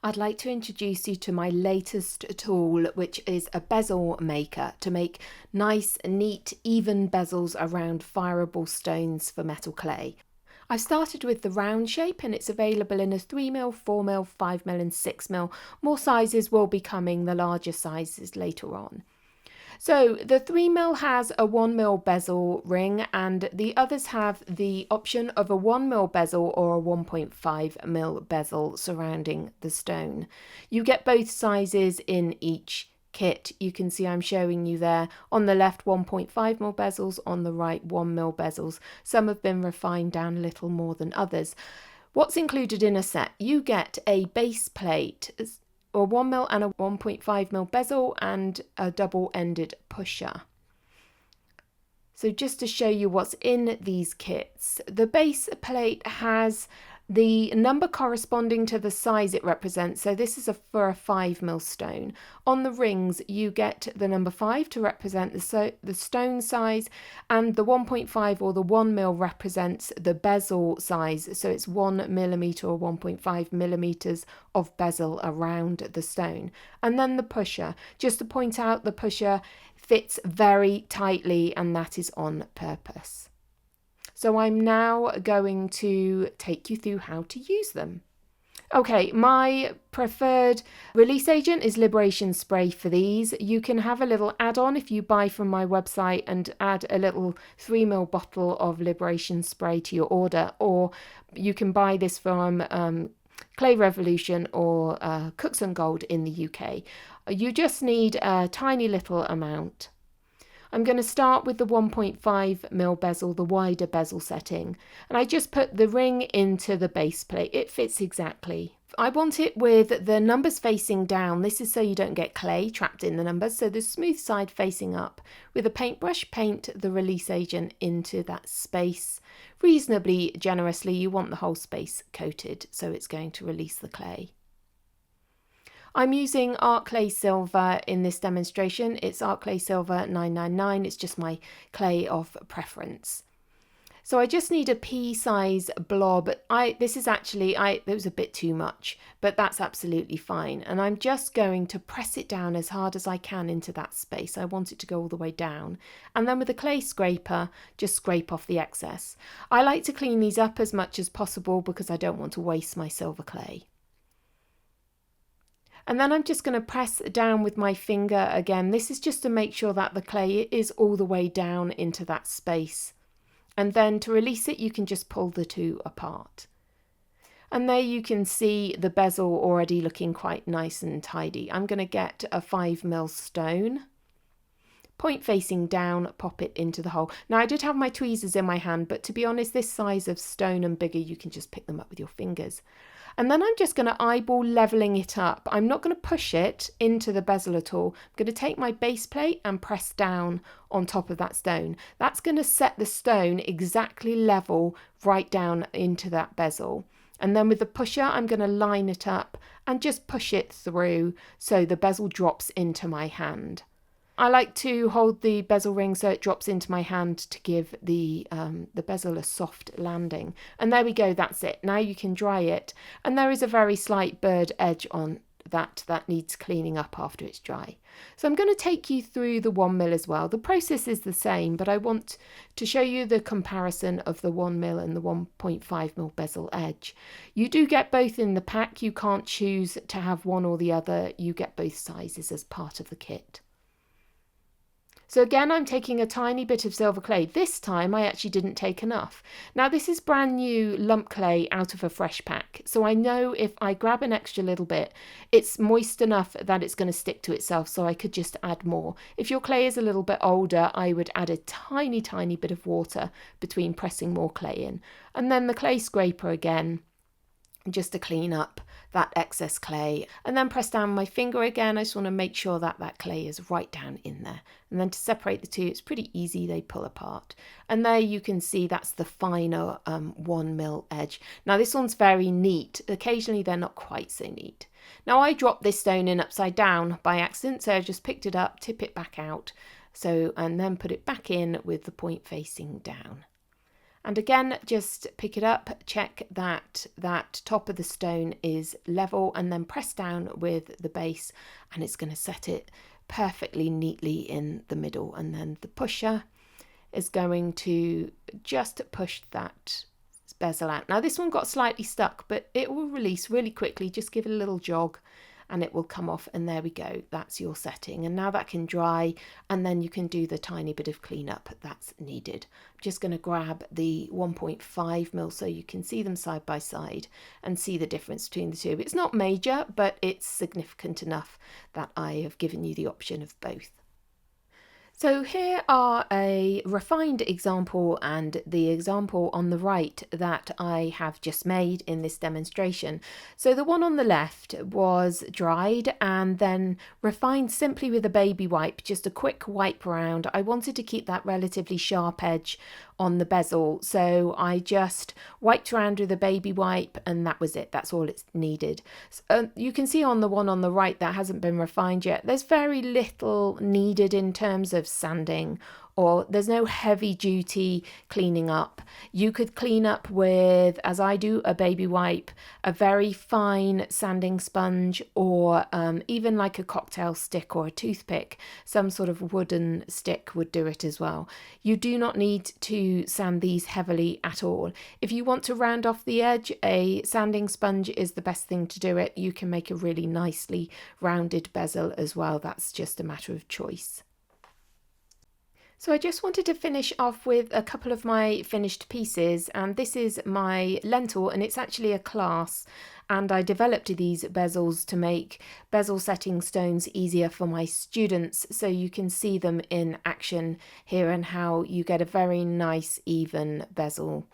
I'd like to introduce you to my latest tool, which is a bezel maker to make nice, neat, even bezels around fireable stones for metal clay. I've started with the round shape and it's available in a 3mm, 4mm, 5mm and 6mm. More sizes will be coming, the larger sizes later on. So the 3mm has a 1mm bezel ring and the others have the option of a 1mm bezel or a 1.5mm bezel surrounding the stone. You get both sizes in each kit. You can see I'm showing you there on the left 1.5mm bezels, on the right 1mm bezels. Some have been refined down a little more than others. What's included in a set? You get a base plate, a 1mm and a 1.5mm bezel and a double-ended pusher. So just to show you what's in these kits, the base plate has the number corresponding to the size it represents. So this is for a 5mm stone. On the rings you get the number 5 to represent the stone size, and the 1.5 or the 1mm represents the bezel size. So it's 1mm or 1.5mm of bezel around the stone. And then the pusher, just to point out, the pusher fits very tightly and that is on purpose. So I'm now going to take you through how to use them. Okay, my preferred release agent is Liberation Spray for these. You can have a little add-on if you buy from my website and add a little 3ml bottle of Liberation Spray to your order, or you can buy this from Clay Revolution or Cooks and Gold in the UK. You just need a tiny little amount. I'm going to start with the 1.5mm bezel, the wider bezel setting, and I just put the ring into the base plate. It fits exactly. I want it with the numbers facing down. This is so you don't get clay trapped in the numbers, so the smooth side facing up. With a paintbrush, paint the release agent into that space reasonably generously. You want the whole space coated, so it's going to release the clay. I'm using Art Clay Silver in this demonstration. It's Art Clay Silver 999. It's just my clay of preference. So I just need a pea-size blob. This is actually, it was a bit too much, but that's absolutely fine. And I'm just going to press it down as hard as I can into that space. I want it to go all the way down. And then with a clay scraper, just scrape off the excess. I like to clean these up as much as possible because I don't want to waste my silver clay. And then I'm just going to press down with my finger again. This is just to make sure that the clay is all the way down into that space. And then to release it, you can just pull the two apart. And there you can see the bezel already looking quite nice and tidy. I'm going to get a 5mm stone. Point facing down, pop it into the hole. Now I did have my tweezers in my hand, but to be honest, this size of stone and bigger, you can just pick them up with your fingers. And then I'm just going to eyeball leveling it up. I'm not going to push it into the bezel at all. I'm going to take my base plate and press down on top of that stone. That's going to set the stone exactly level right down into that bezel. And then with the pusher, I'm going to line it up and just push it through so the bezel drops into my hand. I like to hold the bezel ring so it drops into my hand to give the bezel a soft landing. And there we go, that's it. Now you can dry it. And there is a very slight bird edge on that needs cleaning up after it's dry. So I'm going to take you through the 1mm as well. The process is the same, but I want to show you the comparison of the 1mm and the 1.5mm bezel edge. You do get both in the pack. You can't choose to have one or the other. You get both sizes as part of the kit. So again, I'm taking a tiny bit of silver clay. This time I actually didn't take enough. Now this is brand new lump clay out of a fresh pack. So I know if I grab an extra little bit, it's moist enough that it's going to stick to itself, so I could just add more. If your clay is a little bit older, I would add a tiny, tiny bit of water between pressing more clay in. And then the clay scraper again, just to clean up that excess clay, and then press down my finger again. I just want to make sure that that clay is right down in there, and then to separate the two, it's pretty easy, they pull apart. And there you can see that's the finer 1mm edge. Now this one's very neat. Occasionally they're not quite so neat. Now I dropped this stone in upside down by accident, so I just picked it up, tip it back out, and then put it back in with the point facing down. And again, just pick it up, check that that top of the stone is level, and then press down with the base, and it's going to set it perfectly neatly in the middle. And then the pusher is going to just push that bezel out. Now this one got slightly stuck, but it will release really quickly. Just give it a little jog and it will come off, and there we go, that's your setting. And now that can dry, and then you can do the tiny bit of cleanup that's needed. I'm just going to grab the 1.5 mil so you can see them side by side and see the difference between the two. It's not major, but it's significant enough that I have given you the option of both. So here are a refined example and the example on the right that I have just made in this demonstration. So the one on the left was dried and then refined simply with a baby wipe, just a quick wipe around. I wanted to keep that relatively sharp edge on the bezel, so I just wiped around with a baby wipe and that was it. That's all it's needed. So, you can see on the one on the right that hasn't been refined yet, there's very little needed in terms of sanding, or there's no heavy duty cleaning up. You could clean up with, as I do, a baby wipe, a very fine sanding sponge, or even like a cocktail stick or a toothpick. Some sort of wooden stick would do it as well. You do not need to sand these heavily at all. If you want to round off the edge, a sanding sponge is the best thing to do it. You can make a really nicely rounded bezel as well. That's just a matter of choice. So I just wanted to finish off with a couple of my finished pieces, and this is my lentil, and it's actually a class, and I developed these bezels to make bezel setting stones easier for my students, so you can see them in action here and how you get a very nice even bezel